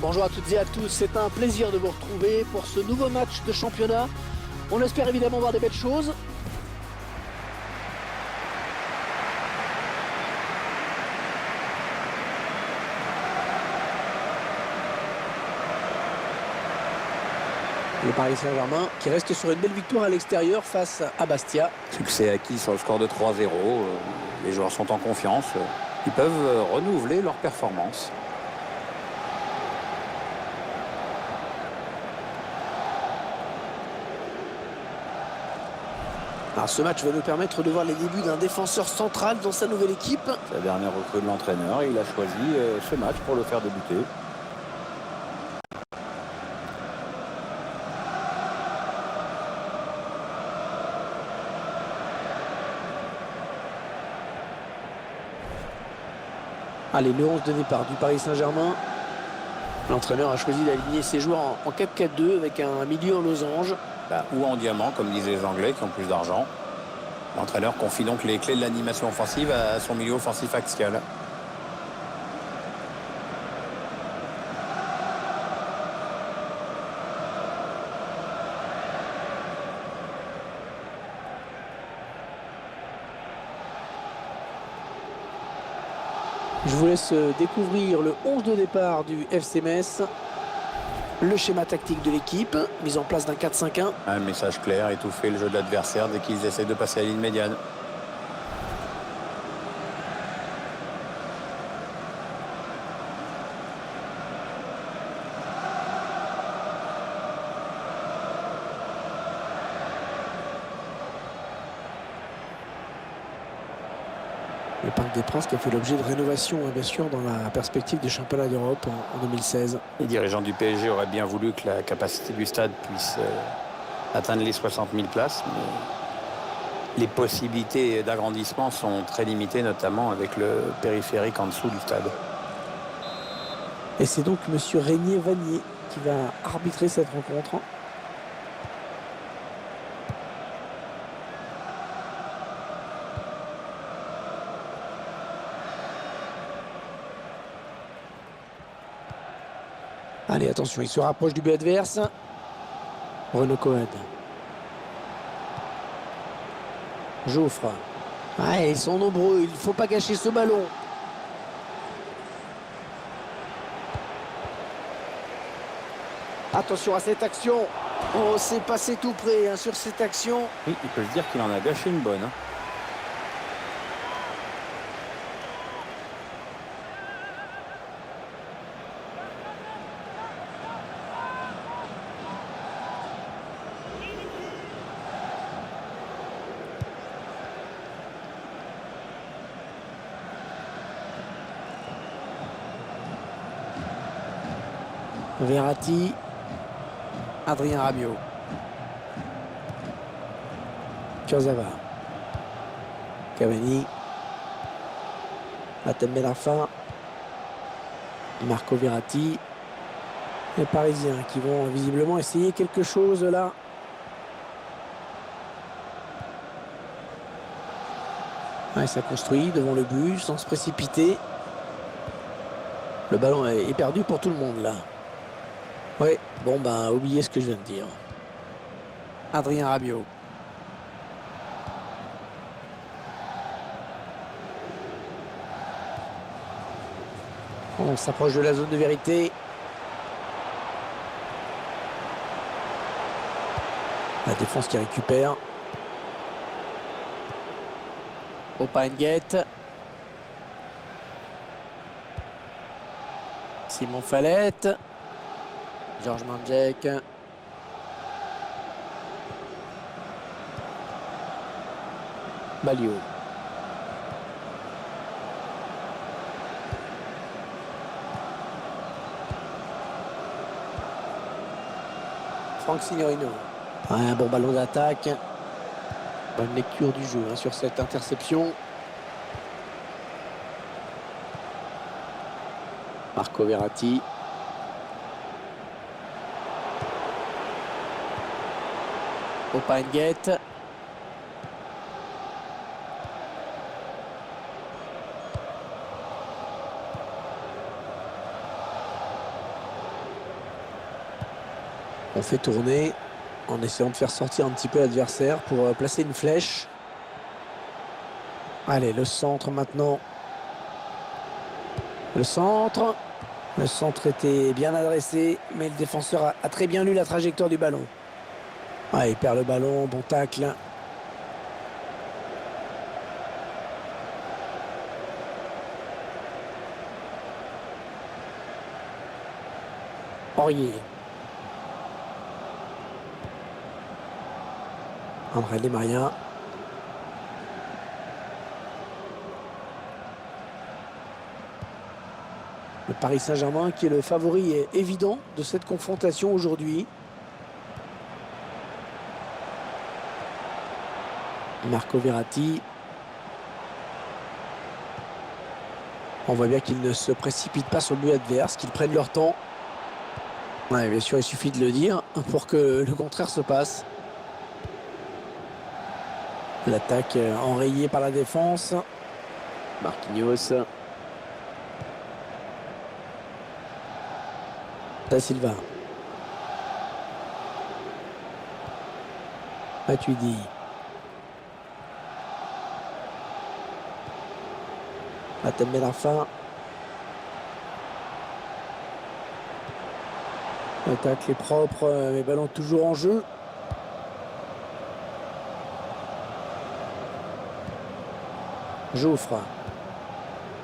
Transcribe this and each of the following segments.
Bonjour à toutes et à tous, c'est un plaisir de vous retrouver pour ce nouveau match de championnat. On espère évidemment voir des belles choses. Le Paris Saint-Germain qui reste sur une belle victoire à l'extérieur face à Bastia. Succès acquis sur le score de 3-0. Les joueurs sont en confiance. Ils peuvent renouveler leur performance. Alors, ce match va nous permettre de voir les débuts d'un défenseur central dans sa nouvelle équipe. C'est la dernière recrue de l'entraîneur. Il a choisi ce match pour le faire débuter. Allez, le 11 de départ du Paris Saint-Germain. L'entraîneur a choisi d'aligner ses joueurs en 4-4-2 avec un milieu en losange. Ou en diamant, comme disaient les Anglais qui ont plus d'argent. L'entraîneur confie donc les clés de l'animation offensive à son milieu offensif axial. Je vous laisse découvrir le 11 de départ du FC Metz. Le schéma tactique de l'équipe, mise en place d'un 4-5-1. Un message clair, étouffer le jeu de l'adversaire dès qu'ils essaient de passer à la ligne médiane. Le Parc des Princes qui a fait l'objet de rénovation, bien sûr, dans la perspective des championnats d'Europe en 2016. Les dirigeants du PSG auraient bien voulu que la capacité du stade puisse atteindre les 60 000 places, mais les possibilités d'agrandissement sont très limitées, notamment avec le périphérique en dessous du stade. Et c'est donc M. Régnier Vanier qui va arbitrer cette rencontre. Allez, attention, il se rapproche du but adverse. Bruno Cohen. Jouffre. Ah, ils sont nombreux, il ne faut pas gâcher ce ballon. Attention à cette action. Oh, c'est passé tout près sur cette action. Oui, il peut se dire qu'il en a gâché une bonne. Verratti, Adrien Rabiot, Kurzawa, Cavani, Atem Benarfa, Marco Verratti, les Parisiens qui vont visiblement essayer quelque chose là. Ouais, ça construit devant le but sans se précipiter. Le ballon est perdu pour tout le monde là. Oui, bon ben, oubliez ce que je viens de dire. Adrien Rabiot. On s'approche de la zone de vérité. La défense qui récupère. Opa Nguette. Simon Fallette. Georges Mandjek. Balio. Franck Signorino. Un bon ballon d'attaque. Bonne lecture du jeu sur cette interception. Marco Verratti. Opa Nguette. On fait tourner en essayant de faire sortir un petit peu l'adversaire pour placer une flèche. Allez, le centre maintenant. Le centre. Le centre était bien adressé, mais le défenseur a très bien lu la trajectoire du ballon. Ah, il perd le ballon, bon tacle. Aurier. André Di Maria. Le Paris Saint-Germain qui est le favori évident de cette confrontation aujourd'hui. Marco Verratti. On voit bien qu'ils ne se précipitent pas sur le but adverse, qu'ils prennent leur temps. Ouais, bien sûr, il suffit de le dire pour que le contraire se passe. L'attaque enrayée par la défense. Marquinhos. Da Silva. Matuidi. Atem Ben Arfa. Le tacle est propre, mais ballon toujours en jeu. Joffre.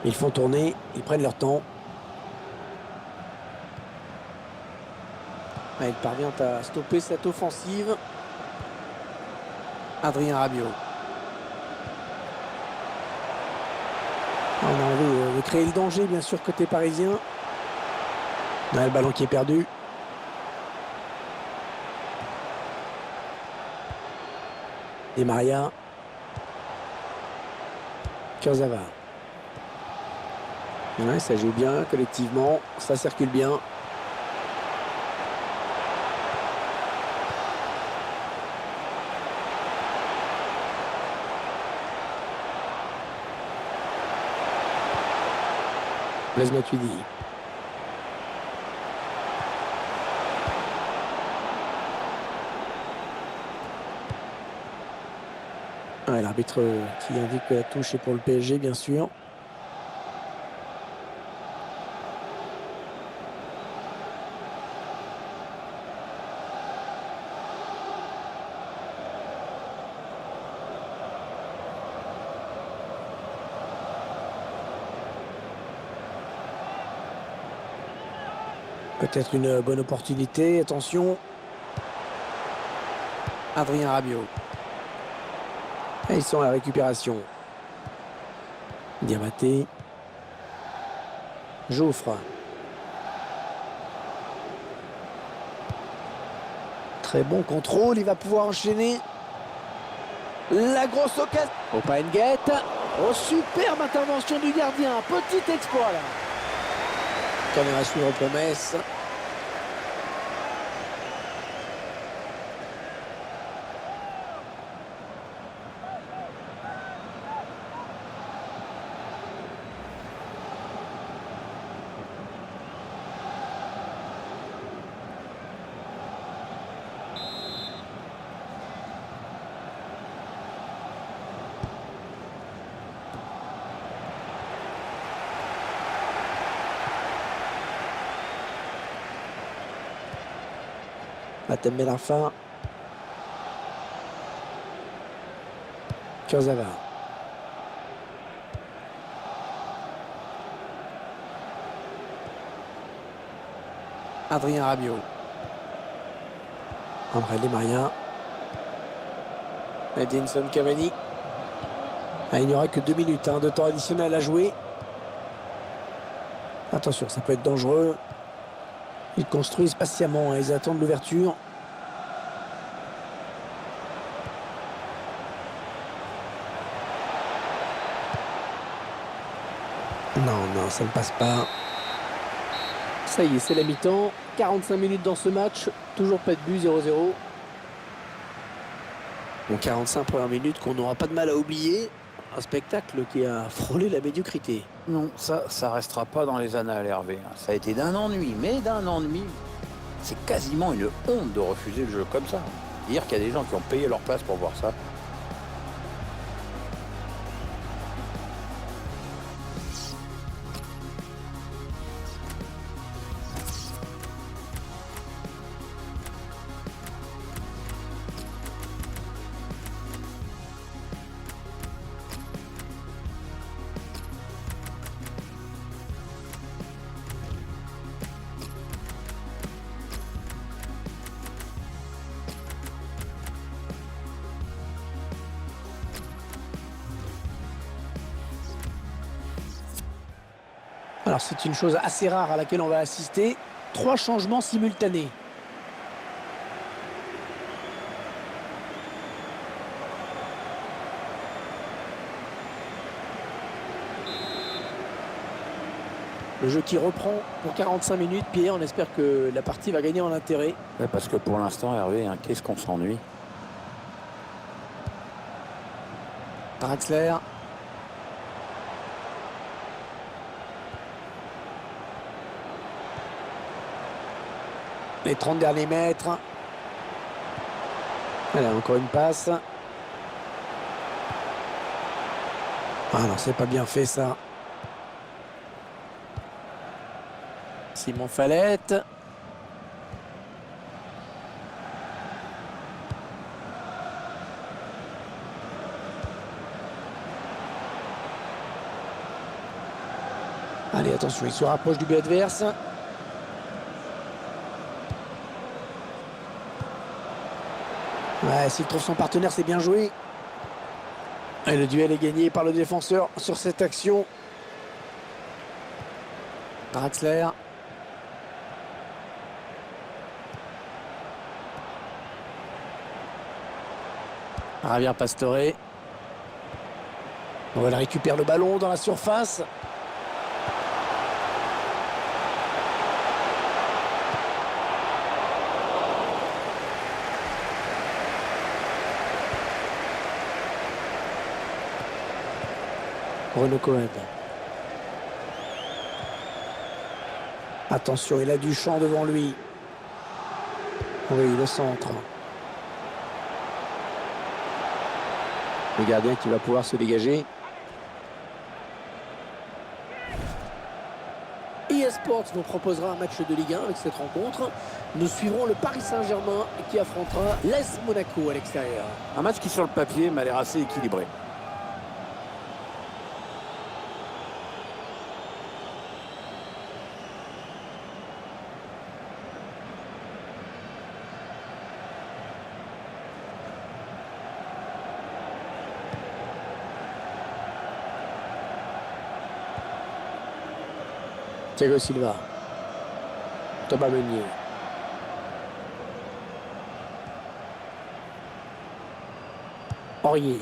Ils font tourner, ils prennent leur temps. Il parvient à stopper cette offensive. Adrien Rabiot. On a envie de créer le danger, bien sûr, côté parisien. On a le ballon qui est perdu. Di Maria. Kurzawa. Ouais, ça joue bien collectivement, ça circule bien. Blaise Matuidi. Ouais, l'arbitre qui indique que la touche est pour le PSG, bien sûr. Peut-être une bonne opportunité. Attention. Adrien Rabiot. Et ils sont à la récupération. Diabaté. Joffre. Très bon contrôle. Il va pouvoir enchaîner. La grosse occasion. Opa Nguette. Oh, superbe intervention du gardien. Petit exploit là. Caméra suivre promesse. Atem Ben Arfa. Kurzawa. Adrien Rabiot. André Di Maria. Edinson Cavani. Il n'y aura que 2 minutes de temps additionnel à jouer. Attention, ça peut être dangereux. Ils construisent patiemment, ils attendent l'ouverture. Non, ça ne passe pas. Ça y est, c'est la mi-temps. 45 minutes dans ce match. Toujours pas de but, 0-0. Bon, 45 premières minutes qu'on n'aura pas de mal à oublier. Un spectacle qui a frôlé la médiocrité. Non, ça restera pas dans les annales, Hervé. Ça a été d'un ennui, mais d'un ennui C'est quasiment une honte de refuser le jeu comme ça. Dire qu'il y a des gens qui ont payé leur place pour voir ça. Alors c'est une chose assez rare à laquelle on va assister. 3 changements simultanés. Le jeu qui reprend pour 45 minutes. Pierre, on espère que la partie va gagner en intérêt. Ouais, parce que pour l'instant, Hervé, hein, qu'est-ce qu'on s'ennuie. Draxler. Les 30 derniers mètres. Voilà, encore une passe. Ah non, c'est pas bien fait ça. Simon Fallette. Allez, attention, il se rapproche du but adverse. Ouais, s'il trouve son partenaire, c'est bien joué. Et le duel est gagné par le défenseur sur cette action. Draxler. Javier Pastore. On va récupérer le ballon dans la surface. Bruno Cohen. Attention, il a du champ devant lui. Oui, le centre. Le gardien qui va pouvoir se dégager. EA Sports nous proposera un match de Ligue 1 avec cette rencontre. Nous suivrons le Paris Saint-Germain qui affrontera l'AS Monaco à l'extérieur. Un match qui, sur le papier, m'a l'air assez équilibré. Thiago Silva. Thomas Meunier. Aurier.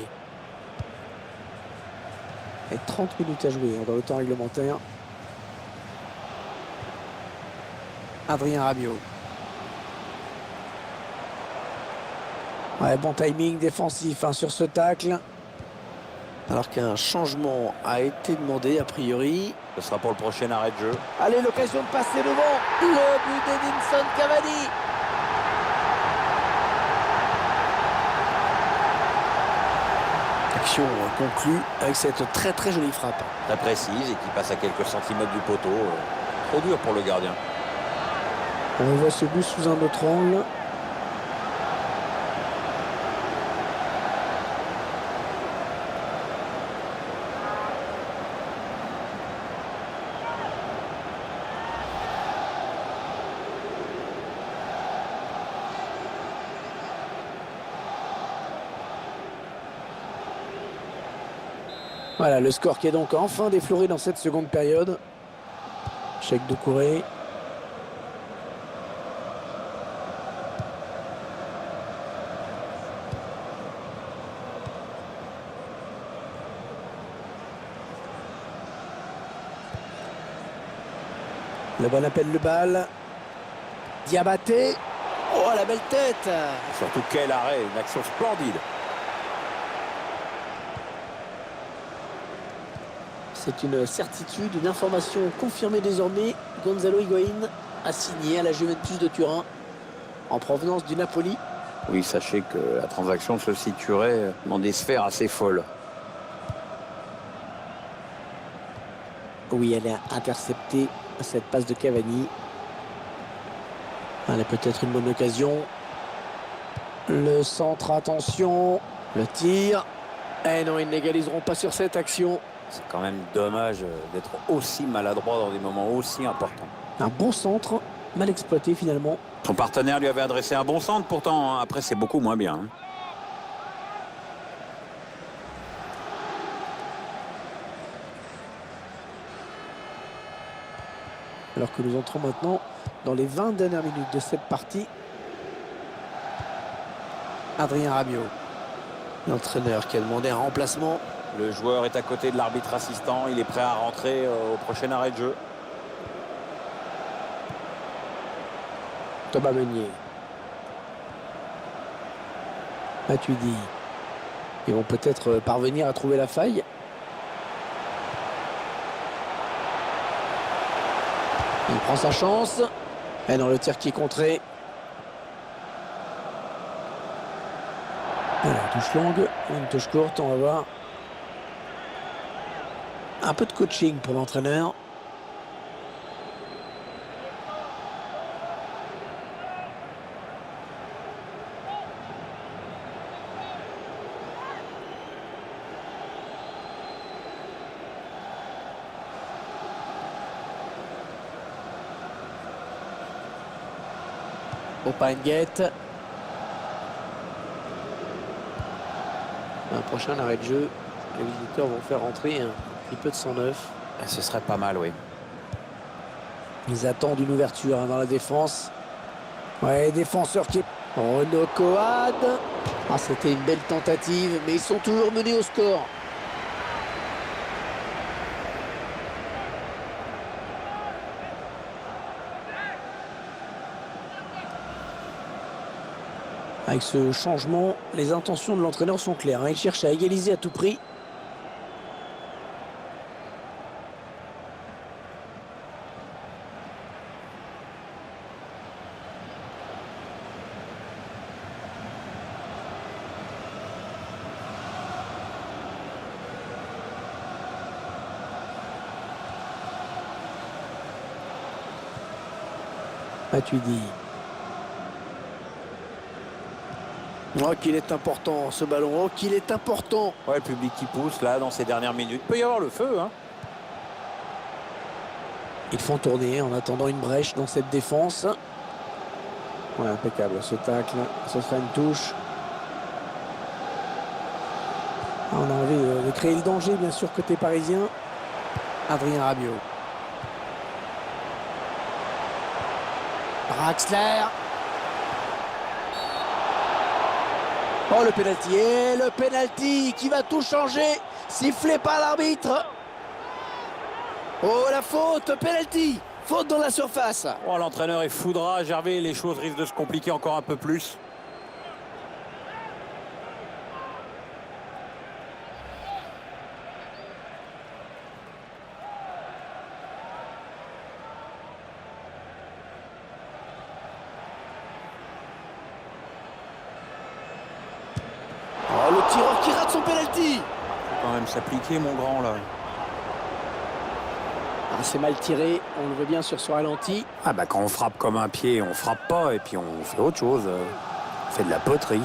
Et 30 minutes à jouer dans le temps réglementaire. Adrien Rabiot. Ouais, bon timing défensif sur ce tacle. Alors qu'un changement a été demandé a priori. Ce sera pour le prochain arrêt de jeu. Allez, l'occasion de passer devant. Le but d'Edinson Cavani. Action conclue avec cette très très jolie frappe. Très précise et qui passe à quelques centimètres du poteau. Trop dur pour le gardien. On voit ce but sous un autre angle. Voilà, le score qui est donc enfin défloré dans cette seconde période. Cheikh Doucouré. Le bon appelle le bal. Diabaté. Oh, la belle tête. Surtout quel arrêt, une action splendide. C'est une certitude, une information confirmée désormais. Gonzalo Higuaín a signé à la Juventus de Turin. en provenance du Napoli. Oui, sachez que la transaction se situerait dans des sphères assez folles. Oui, elle est interceptée, cette passe de Cavani. Elle est peut-être une bonne occasion. Le centre, attention. Le tir. Eh non, ils n'égaliseront pas sur cette action. C'est quand même dommage d'être aussi maladroit dans des moments aussi importants. Un bon centre, mal exploité finalement. Son partenaire lui avait adressé un bon centre pourtant. Après, c'est beaucoup moins bien. Alors que nous entrons maintenant dans les 20 dernières minutes de cette partie. Adrien Rabiot, l'entraîneur qui a demandé un remplacement. Le joueur est à côté de l'arbitre assistant. Il est prêt à rentrer au prochain arrêt de jeu. Thomas Meunier. Matuidi. Ils vont peut-être parvenir à trouver la faille. Il prend sa chance. Et dans le tir qui est contré. Alors, touche longue, une touche courte, on va voir. Un peu de coaching pour l'entraîneur. Opanguette. Un prochain arrêt de jeu. Les visiteurs vont faire rentrer un petit peu de sang neuf. Ce serait pas mal, oui. Ils attendent une ouverture dans la défense. Ouais, défenseur qui est... Renaud Coad. Ah, c'était une belle tentative, mais ils sont toujours menés au score. Avec ce changement, les intentions de l'entraîneur sont claires. Il cherche à égaliser à tout prix. Matuidi. Oh, qu'il est important ce ballon. Oh, qu'il est important. Ouais, le public qui pousse là dans ces dernières minutes. Il peut y avoir le feu, hein. Ils font tourner en attendant une brèche dans cette défense. Ouais, impeccable ce tacle. Ce sera une touche. On a envie de créer le danger, bien sûr, côté parisien. Adrien Rabiot. Draxler. Oh, le pénalty. Et le pénalty qui va tout changer. Sifflé par l'arbitre. Oh, la faute. Pénalty. Faute dans la surface. Oh, l'entraîneur est foudra. Gervais, les choses risquent de se compliquer encore un peu plus. Oh, le tireur qui rate son pénalty. Faut quand même s'appliquer, mon grand, là. Ah, c'est mal tiré, on le voit bien sur ce ralenti. Ah bah quand on frappe comme un pied, on frappe pas et puis on fait autre chose. On fait de la poterie.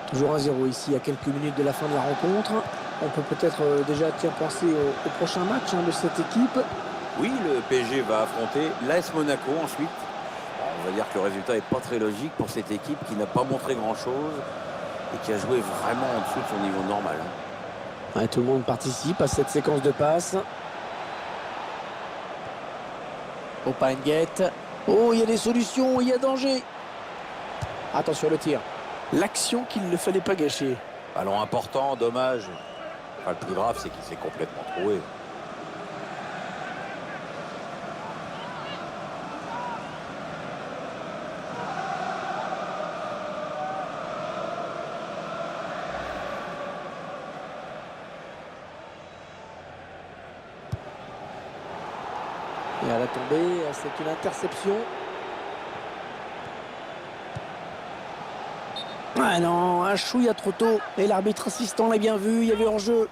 Toujours 1-0 ici, à quelques minutes de la fin de la rencontre. On peut peut-être déjà penser au prochain match de cette équipe. Oui, le PSG va affronter l'AS Monaco ensuite. On va dire que le résultat n'est pas très logique pour cette équipe qui n'a pas montré grand-chose et qui a joué vraiment en dessous de son niveau normal. Ouais, tout le monde participe à cette séquence de passes. Opanguette. Oh, il y a des solutions, il y a danger. Attention le tir. L'action qu'il ne fallait pas gâcher. Ballon important, dommage. Enfin, le plus grave, c'est qu'il s'est complètement troué. Et à la tombée, c'est une interception. Ah non, un chouïa trop tôt. Et l'arbitre assistant l'a bien vu, il y avait hors-jeu.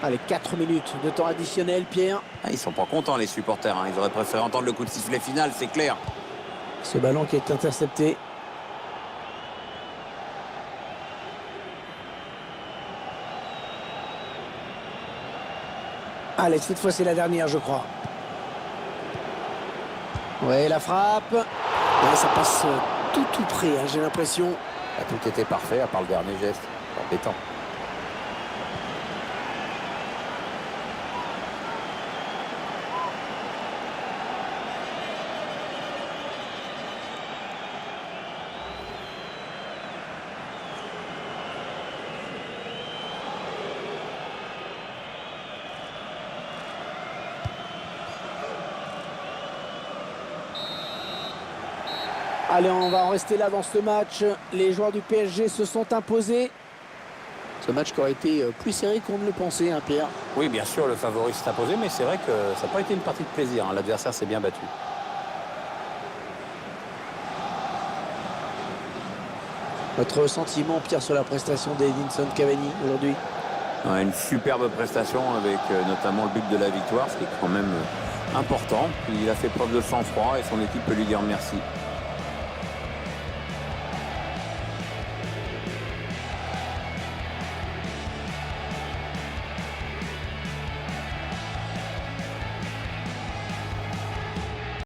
Allez, 4 minutes de temps additionnel, Pierre. Ah, ils sont pas contents, les supporters. Hein. Ils auraient préféré entendre le coup de sifflet final, c'est clair. Ce ballon qui est intercepté. Allez, cette fois c'est la dernière, je crois. Ouais, la frappe. Ouais, ça passe tout près, hein, j'ai l'impression. Ah, tout était parfait, à part le dernier geste. Embêtant. Allez, on va en rester là dans ce match. Les joueurs du PSG se sont imposés. Ce match qui aurait été plus serré qu'on ne le pensait, hein, Pierre. Oui, bien sûr, le favori s'est imposé, mais c'est vrai que ça n'a pas été une partie de plaisir. Hein. L'adversaire s'est bien battu. Votre sentiment, Pierre, sur la prestation d'Edinson Cavani aujourd'hui? Ouais, une superbe prestation avec notamment le but de la victoire, ce qui est quand même important. Il a fait preuve de sang-froid et son équipe peut lui dire merci.